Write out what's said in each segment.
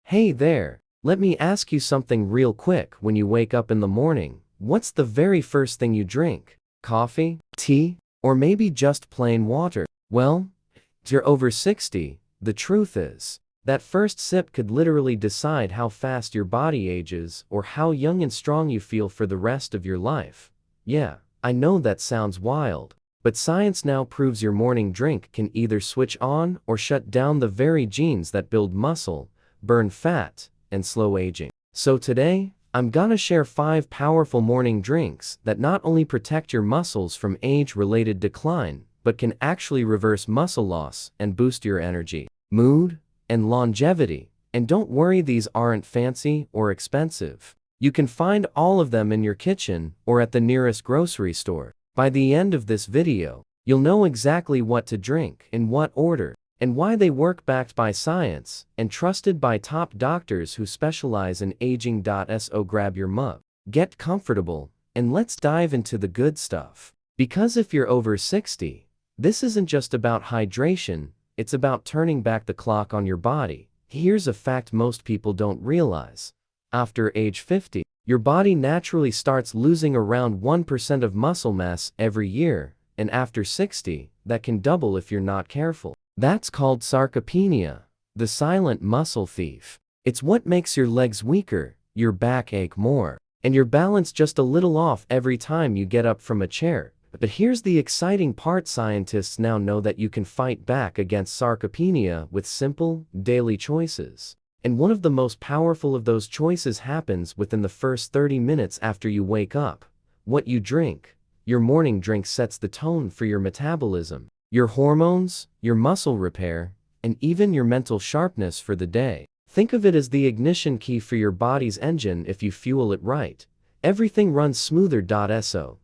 Hey there, let me ask you something real quick. When you wake up in the morning, what's the very first thing you drink? Coffee, tea, or maybe just plain water? Well, if you're over 60, the truth is, that first sip could literally decide how fast your body ages or how young and strong you feel for the rest of your life. Yeah, I know that sounds wild, but science now proves your morning drink can either switch on or shut down the very genes that build muscle, burn fat, and slow aging. So today, I'm gonna share 5 powerful morning drinks that not only protect your muscles from age-related decline, but can actually reverse muscle loss and boost your energy, mood, and longevity. And don't worry, these aren't fancy or expensive. You can find all of them in your kitchen or at the nearest grocery store. By the end of this video, you'll know exactly what to drink, in what order, and why they work, backed by science and trusted by top doctors who specialize in aging. So grab your mug, get comfortable, and let's dive into the good stuff. Because if you're over 60, this isn't just about hydration, it's about turning back the clock on your body. Here's a fact most people don't realize. After age 50, your body naturally starts losing around 1% of muscle mass every year, and after 60, that can double if you're not careful. That's called sarcopenia, the silent muscle thief. It's what makes your legs weaker, your back ache more, and your balance just a little off every time you get up from a chair. But here's the exciting part: scientists now know that you can fight back against sarcopenia with simple, daily choices. And one of the most powerful of those choices happens within the first 30 minutes after you wake up. What you drink. Your morning drink sets the tone for your metabolism, your hormones, your muscle repair, and even your mental sharpness for the day. Think of it as the ignition key for your body's engine. If you fuel it right, everything runs smoother. So,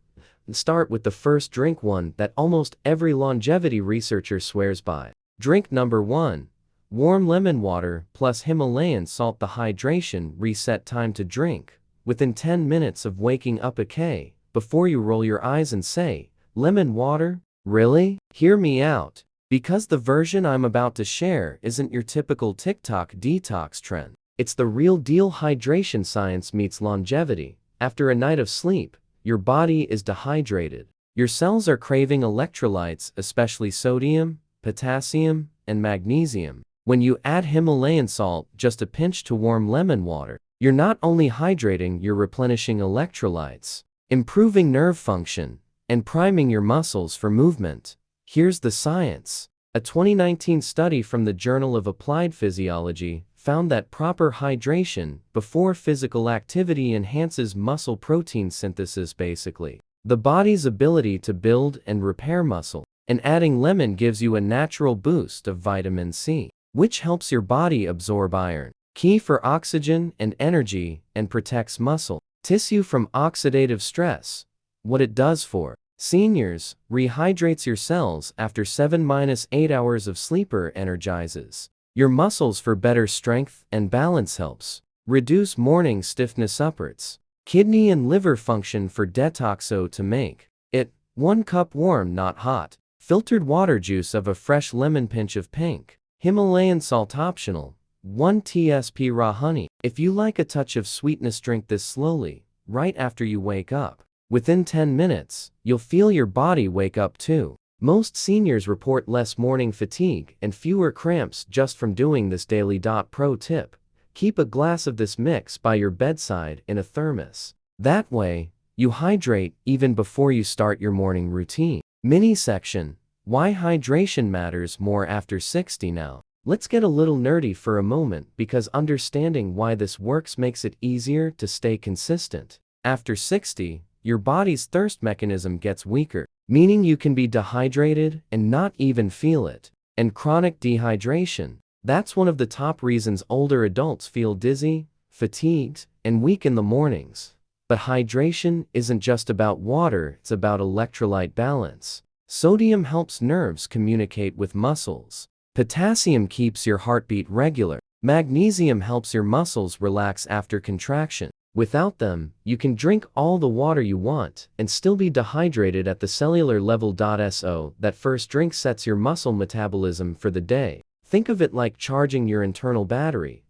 start with the first drink, one that almost every longevity researcher swears by. Drink number 1. Warm lemon water plus Himalayan salt. The hydration reset time to drink within 10 minutes of waking up. Okay, before you roll your eyes and say, lemon water? Really? Hear me out. Because the version I'm about to share isn't your typical TikTok detox trend. It's the real deal. Hydration science meets longevity. After a night of sleep, your body is dehydrated. Your cells are craving electrolytes, especially sodium, potassium, and magnesium. When you add Himalayan salt, just a pinch, to warm lemon water, you're not only hydrating, you're replenishing electrolytes, improving nerve function, and priming your muscles for movement. Here's the science. A 2019 study from the Journal of Applied Physiology found that proper hydration before physical activity enhances muscle protein synthesis, basically the body's ability to build and repair muscle. And adding lemon gives you a natural boost of vitamin C, which helps your body absorb iron, key for oxygen and energy, and protects muscle tissue from oxidative stress. What it does for seniors: rehydrates your cells after 7-8 hours of sleep, energizes your muscles for better strength and balance, helps reduce morning stiffness, supports kidney and liver function for detox. So to make it, 1 cup warm, not hot, filtered water, juice of a fresh lemon, pinch of pink Himalayan salt optional, 1 tsp raw honey. If you like a touch of sweetness, drink this slowly, right after you wake up. Within 10 minutes, you'll feel your body wake up too. Most seniors report less morning fatigue and fewer cramps just from doing this daily. Pro tip: keep a glass of this mix by your bedside in a thermos. That way, you hydrate even before you start your morning routine. Mini section: why hydration matters more after 60. Now, let's get a little nerdy for a moment, because understanding why this works makes it easier to stay consistent. After 60, your body's thirst mechanism gets weaker, meaning you can be dehydrated and not even feel it. And chronic dehydration, that's one of the top reasons older adults feel dizzy, fatigued, and weak in the mornings. But hydration isn't just about water, it's about electrolyte balance. Sodium helps nerves communicate with muscles. Potassium keeps your heartbeat regular. Magnesium helps your muscles relax after contraction. Without them, you can drink all the water you want and still be dehydrated at the cellular level. So, that first drink sets your muscle metabolism for the day. Think of it like charging your internal battery.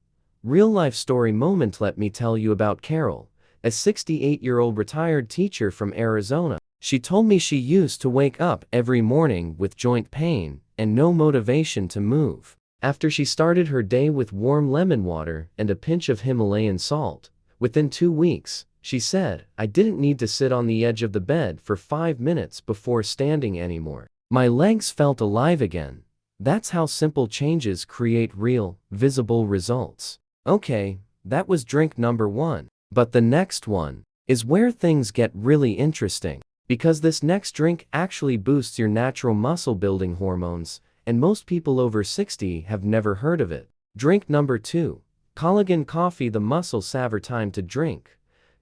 Real life story moment. Let me tell you about Carol, a 68-year-old retired teacher from Arizona. She told me she used to wake up every morning with joint pain and no motivation to move. After she started her day with warm lemon water and a pinch of Himalayan salt, within 2 weeks, she said, "I didn't need to sit on the edge of the bed for 5 minutes before standing anymore. My legs felt alive again." That's how simple changes create real, visible results. Okay, that was drink number 1. But the next one is where things get really interesting. Because this next drink actually boosts your natural muscle-building hormones, and most people over 60 have never heard of it. Drink number 2. Collagen Coffee. The muscle saver. Time to drink: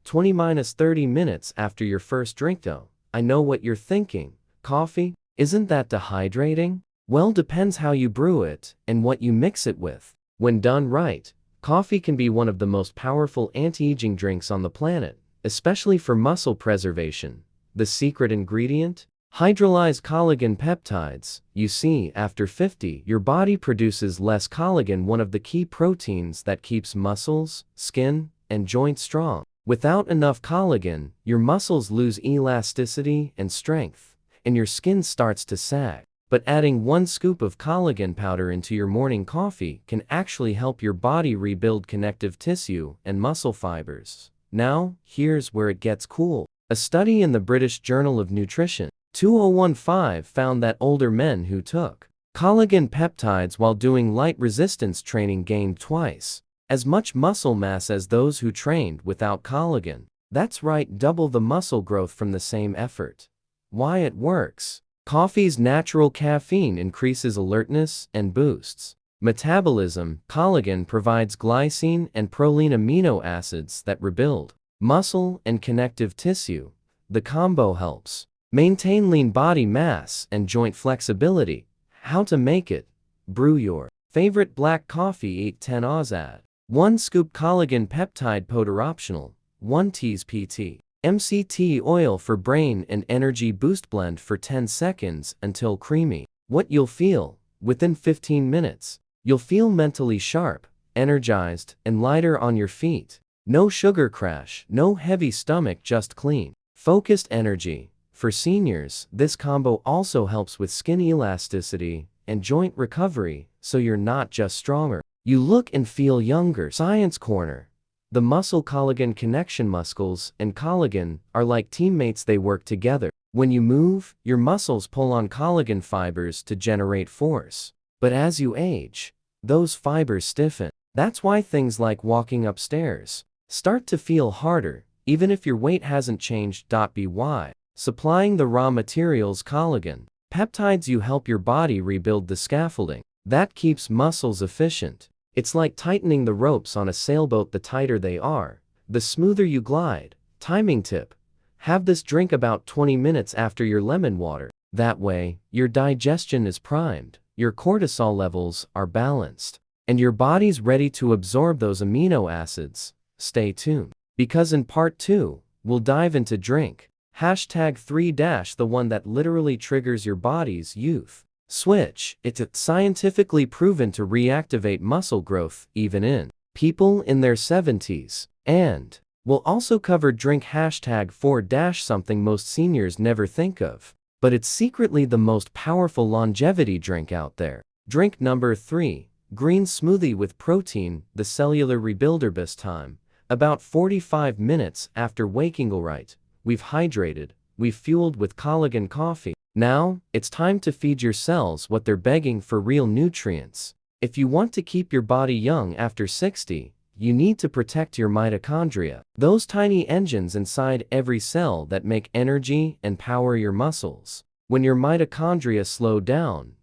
20–30 minutes after your first drink. Though I know what you're thinking. Coffee? Isn't that dehydrating? Well, depends how you brew it and what you mix it with. When done right, coffee can be one of the most powerful anti-aging drinks on the planet, especially for muscle preservation. The secret ingredient? Hydrolyzed collagen peptides. You see, after 50, your body produces less collagen, one of the key proteins that keeps muscles, skin, and joints strong. Without enough collagen, your muscles lose elasticity and strength, and your skin starts to sag. But adding 1 scoop of collagen powder into your morning coffee can actually help your body rebuild connective tissue and muscle fibers. Now, here's where it gets cool. A study in the British Journal of Nutrition, 2015, found that older men who took collagen peptides while doing light resistance training gained twice as much muscle mass as those who trained without collagen. That's right, double the muscle growth from the same effort. Why it works? Coffee's natural caffeine increases alertness and boosts metabolism. Collagen provides glycine and proline amino acids that rebuild muscle and connective tissue. The combo helps maintain lean body mass and joint flexibility. How to make it? Brew your favorite black coffee. 8–10 Oz. Add 1 scoop collagen peptide powder. Optional. 1 teaspoon MCT oil for brain and energy boost. Blend for 10 seconds until creamy. What you'll feel? Within 15 minutes, you'll feel mentally sharp, energized, and lighter on your feet. No sugar crash, no heavy stomach, just clean, focused energy. For seniors, this combo also helps with skin elasticity and joint recovery, so you're not just stronger, you look and feel younger. Science Corner. The muscle collagen connection. Muscles and collagen are like teammates, they work together. When you move, your muscles pull on collagen fibers to generate force. But as you age, those fibers stiffen. That's why things like walking upstairs start to feel harder, even if your weight hasn't changed. By supplying the raw materials collagen peptides, you help your body rebuild the scaffolding that keeps muscles efficient. It's like tightening the ropes on a sailboat. The tighter they are, the smoother you glide. Timing tip: have this drink about 20 minutes after your lemon water. That way, your digestion is primed, your cortisol levels are balanced, and your body's ready to absorb those amino acids. Stay tuned, because in part 2, we'll dive into drink #3- the one that literally triggers your body's youth switch. It's scientifically proven to reactivate muscle growth even in people in their 70s. And we'll also cover drink #4- something most seniors never think of, but it's secretly the most powerful longevity drink out there. Drink number 3. Green smoothie with protein. The cellular rebuilder. Best time: about 45 minutes after waking. Alright, we've hydrated, we've fueled with collagen coffee. Now, it's time to feed your cells what they're begging for: real nutrients. If you want to keep your body young after 60, you need to protect your mitochondria. Those tiny engines inside every cell that make energy and power your muscles. When your mitochondria slow down,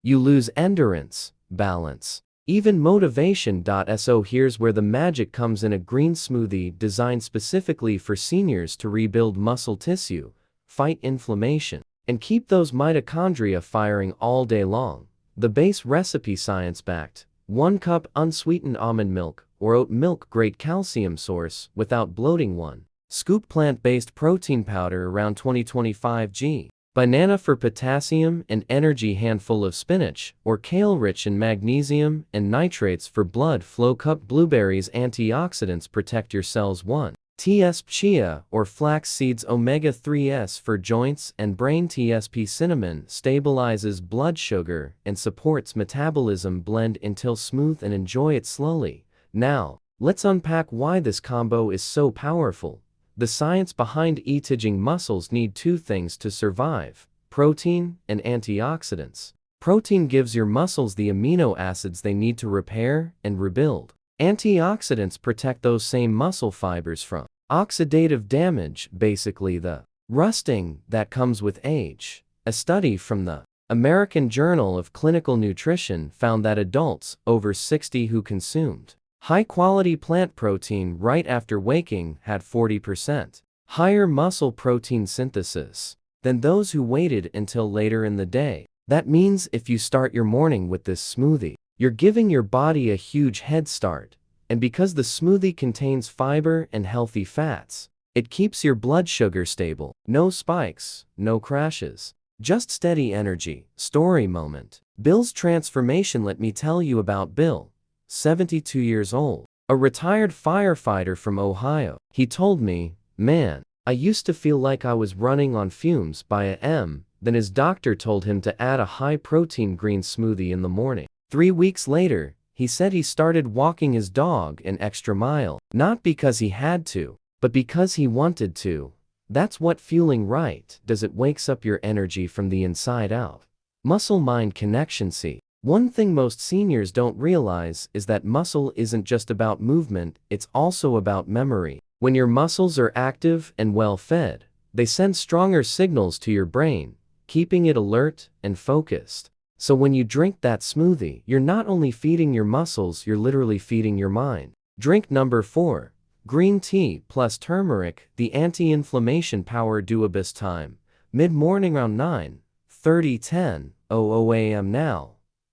you lose endurance, balance, even motivation. So here's where the magic comes in: a green smoothie designed specifically for seniors to rebuild muscle tissue, fight inflammation, and keep those mitochondria firing all day long. The base recipe: science-backed. 1 cup unsweetened almond milk or oat milk, great calcium source without bloating. 1 scoop plant-based protein powder, around 20–25 g. banana for potassium and energy, handful of spinach or kale rich in magnesium and nitrates for blood flow, cup blueberries antioxidants protect your cells, 1 TSP chia or flax seeds omega-3s for joints and brain, TSP cinnamon stabilizes blood sugar and supports metabolism, blend until smooth and enjoy it slowly. Now, let's unpack why this combo is so powerful. The science behind eating muscles need two things to survive: protein and antioxidants. Protein gives your muscles the amino acids they need to repair and rebuild. Antioxidants protect those same muscle fibers from oxidative damage, basically the rusting that comes with age. A study from the American Journal of Clinical Nutrition found that adults over 60 who consumed high-quality plant protein right after waking had 40% higher muscle protein synthesis than those who waited until later in the day. That means if you start your morning with this smoothie, you're giving your body a huge head start. And because the smoothie contains fiber and healthy fats, it keeps your blood sugar stable. No spikes, no crashes, just steady energy. Story moment. Bill's transformation. Let me tell you about Bill, 72 years old, a retired firefighter from Ohio. He told me, "Man, I used to feel like I was running on fumes by a.m." Then his doctor told him to add a high-protein green smoothie in the morning. 3 weeks later, he said he started walking his dog an extra mile, not because he had to, but because he wanted to. That's what fueling right does. It wakes up your energy from the inside out. Muscle-mind connection. See, one thing most seniors don't realize is that muscle isn't just about movement, it's also about memory. When your muscles are active and well-fed, they send stronger signals to your brain, keeping it alert and focused. So when you drink that smoothie, you're not only feeding your muscles, you're literally feeding your mind. Drink number 4. Green tea plus turmeric, the anti-inflammation power. Do best time, mid-morning around 9:30 a.m. Now,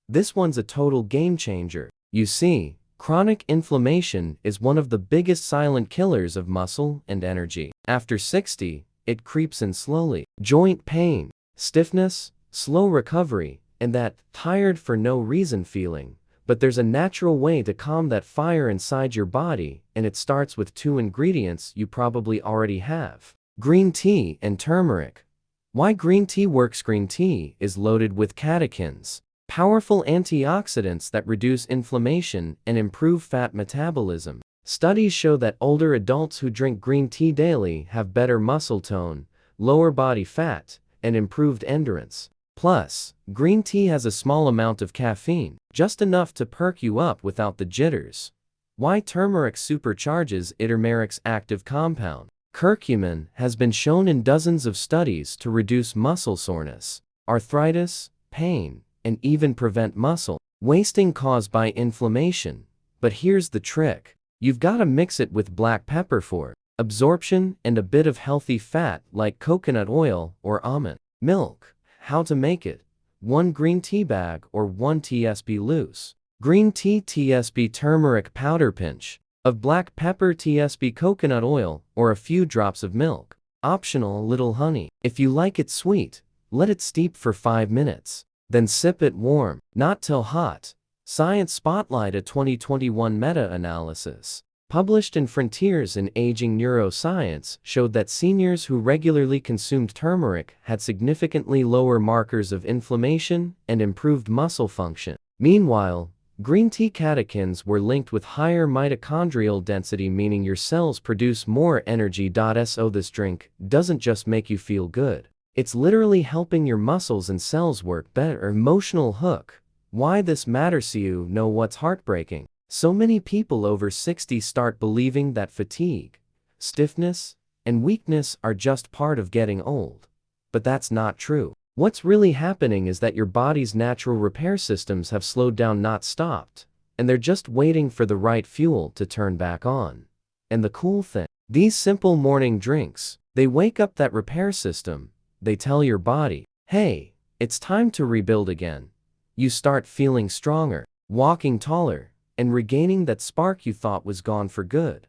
this one's a total game changer. You see, chronic inflammation is one of the biggest silent killers of muscle and energy. After 60, it creeps in slowly. Joint pain, stiffness, slow recovery, and that tired for no reason feeling. But there's a natural way to calm that fire inside your body, and it starts with 2 ingredients you probably already have: green tea and turmeric. Why green tea works? Green tea is loaded with catechins, powerful antioxidants that reduce inflammation and improve fat metabolism. Studies show that older adults who drink green tea daily have better muscle tone, lower body fat, and improved endurance. Plus, green tea has a small amount of caffeine, just enough to perk you up without the jitters. Why turmeric supercharges it? Turmeric's active compound, curcumin, has been shown in dozens of studies to reduce muscle soreness, arthritis, pain, and even prevent muscle wasting caused by inflammation. But here's the trick. You've got to mix it with black pepper for absorption and a bit of healthy fat like coconut oil or almond milk. How to make it: 1 green tea bag or 1 TSP loose green tea, TSP turmeric powder, pinch of black pepper, TSP coconut oil, or a few drops of milk. Optional, a little honey. If you like it sweet, let it steep for 5 minutes. Then sip it warm, not till hot. Science Spotlight, a 2021 meta-analysis published in Frontiers in Aging Neuroscience, showed that seniors who regularly consumed turmeric had significantly lower markers of inflammation and improved muscle function. Meanwhile, green tea catechins were linked with higher mitochondrial density, meaning your cells produce more energy. So this drink doesn't just make you feel good. It's literally helping your muscles and cells work better. Emotional hook. Why this matters? You know what's heartbreaking? So many people over 60 start believing that fatigue, stiffness, and weakness are just part of getting old. But that's not true. What's really happening is that your body's natural repair systems have slowed down, not stopped, and they're just waiting for the right fuel to turn back on. And the cool thing, these simple morning drinks, they wake up that repair system. They tell your body, hey, it's time to rebuild again. You start feeling stronger, walking taller, and regaining that spark you thought was gone for good.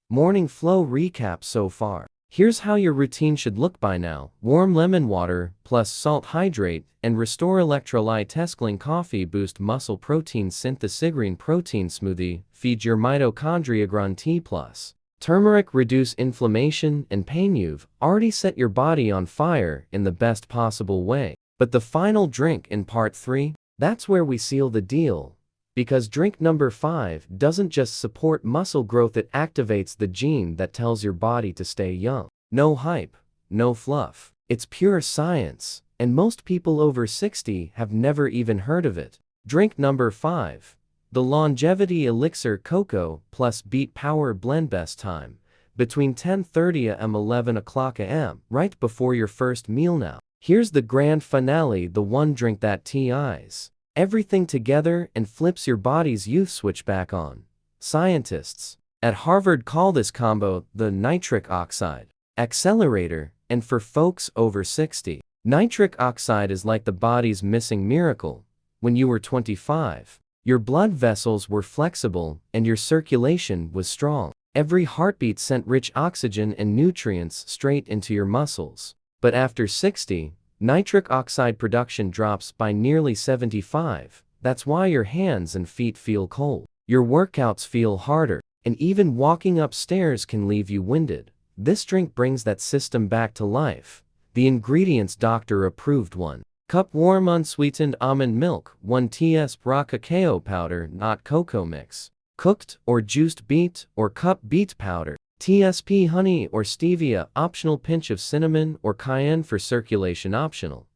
Morning flow recap so far. Here's how your routine should look by now. Warm lemon water, plus salt hydrate, and restore electrolyte. Collagen coffee boost muscle protein synthesis. Green protein smoothie, feed your mitochondria. Green tea plus turmeric reduce inflammation and pain. You've already set your body on fire in the best possible way. But the final drink in part 3, that's where we seal the deal. Because drink number 5 doesn't just support muscle growth, it activates the gene that tells your body to stay young. No hype, no fluff. It's pure science, and most people over 60 have never even heard of it. Drink number 5. The Longevity Elixir Cocoa plus Beet Power Blend. Best time, between 10:30 am 11 o'clock am, right before your first meal. Now, here's the grand finale, the one drink that ties everything together and flips your body's youth switch back on. Scientists at Harvard call this combo the nitric oxide accelerator, and for folks over 60, nitric oxide is like the body's missing miracle. When you were 25, your blood vessels were flexible and your circulation was strong. Every heartbeat sent rich oxygen and nutrients straight into your muscles. But after 60, nitric oxide production drops by nearly 75. That's why your hands and feet feel cold, your workouts feel harder, and even walking upstairs can leave you winded. This drink brings that system back to life. The ingredients: doctor-approved 1 cup warm unsweetened almond milk, 1 tsp raw cacao powder, not cocoa mix, cooked or juiced beet or cup beet powder, TSP honey or stevia, optional, pinch of cinnamon or cayenne for circulation, optional.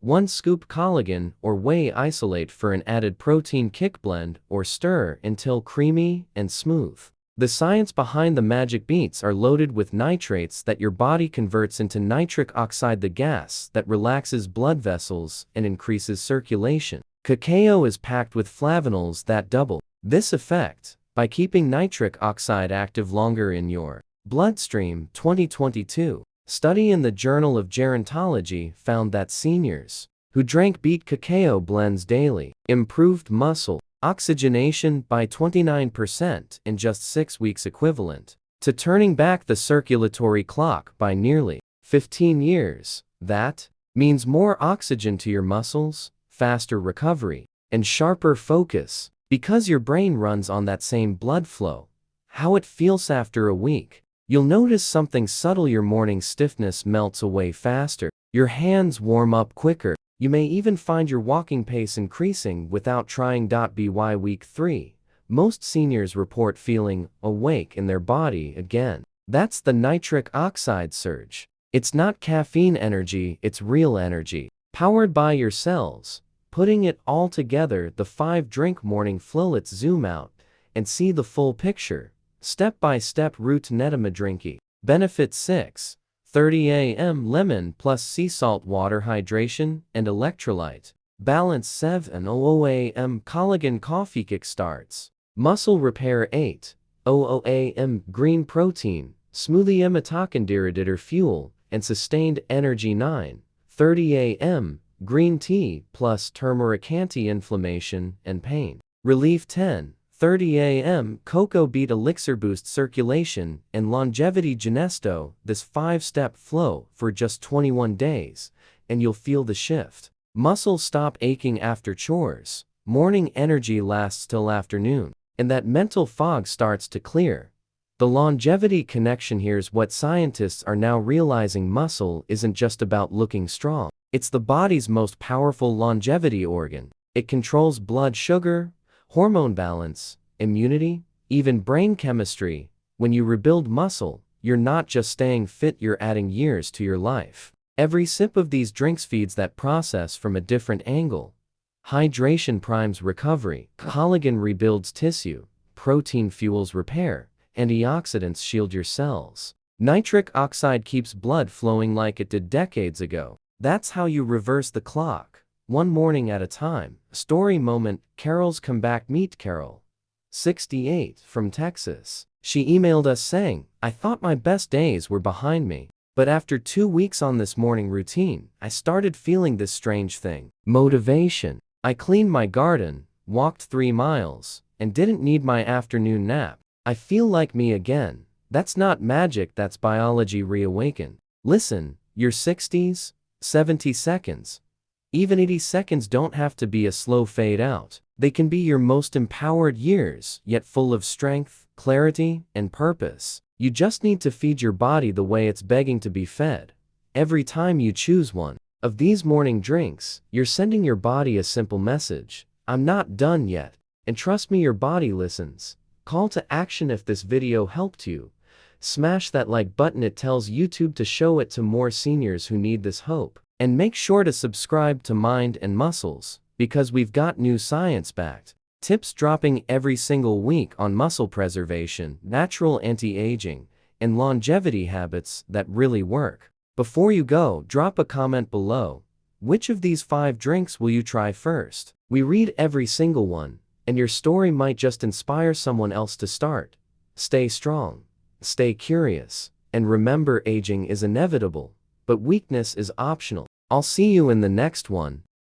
1 scoop collagen or whey isolate for an added protein kick. Blend or stir until creamy and smooth. The science behind the magic beets are loaded with nitrates that your body converts into nitric oxide, the gas that relaxes blood vessels and increases circulation. Cacao is packed with flavonols that double this effect by keeping nitric oxide active longer in your bloodstream. 2022 study in the Journal of Gerontology found that seniors who drank beet cacao blends daily improved muscle oxygenation by 29% in just 6 weeks, equivalent to turning back the circulatory clock by nearly 15 years. That means more oxygen to your muscles, faster recovery, and sharper focus. Because your brain runs on that same blood flow. How it feels after a week. You'll notice something subtle: your morning stiffness melts away faster, your hands warm up quicker, you may even find your walking pace increasing without trying. By week 3, most seniors report feeling awake in their body again. That's the nitric oxide surge. It's not caffeine energy, it's real energy, powered by your cells. Putting it all together, the 5-drink morning flow. Let's zoom out and see the full picture. Step-by-step route. Drinky. Benefit: 6:30 am lemon plus sea salt water hydration and electrolyte. Balance: 7:00 am collagen coffee kickstarts. Muscle repair: 8:00 am green protein, smoothie mitochondrial fuel, and sustained energy. 9:30 am green tea plus turmeric, anti-inflammation and pain relief. 10:30 am cocoa beet elixir boost circulation and longevity. Genesto this 5-step flow for just 21 days, and you'll feel the shift. Muscles stop aching after chores, morning energy lasts till afternoon, and that mental fog starts to clear. The longevity connection: here's what scientists are now realizing: muscle isn't just about looking strong. It's the body's most powerful longevity organ. It controls blood sugar, hormone balance, immunity, even brain chemistry. When you rebuild muscle, you're not just staying fit, you're adding years to your life. Every sip of these drinks feeds that process from a different angle. Hydration primes recovery, collagen rebuilds tissue, protein fuels repair, antioxidants shield your cells. Nitric oxide keeps blood flowing like it did decades ago. That's how you reverse the clock, one morning at a time. Story moment: Carol's comeback. Meet Carol, 68, from Texas. She emailed us saying, "I thought my best days were behind me. But after 2 weeks on this morning routine, I started feeling this strange thing. Motivation. I cleaned my garden, walked 3 miles, and didn't need my afternoon nap. I feel like me again. That's not magic, that's biology reawakened. Listen, your 60s, 70 seconds, even 80 seconds don't have to be a slow fade out. They can be your most empowered years, yet full of strength, clarity, and purpose. You just need to feed your body the way it's begging to be fed. Every time you choose one of these morning drinks, you're sending your body a simple message: I'm not done yet. And trust me, your body listens. Call to action: if this video helped you, smash that like button. It tells YouTube to show it to more seniors who need this hope. And make sure to subscribe to Mind and Muscles, because we've got new science-backed tips dropping every single week on muscle preservation, natural anti-aging, and longevity habits that really work. Before you go, drop a comment below. Which of these 5 drinks will you try first? We read every single one, and your story might just inspire someone else to start. Stay strong, stay curious, and remember, aging is inevitable, but weakness is optional. I'll see you in the next one.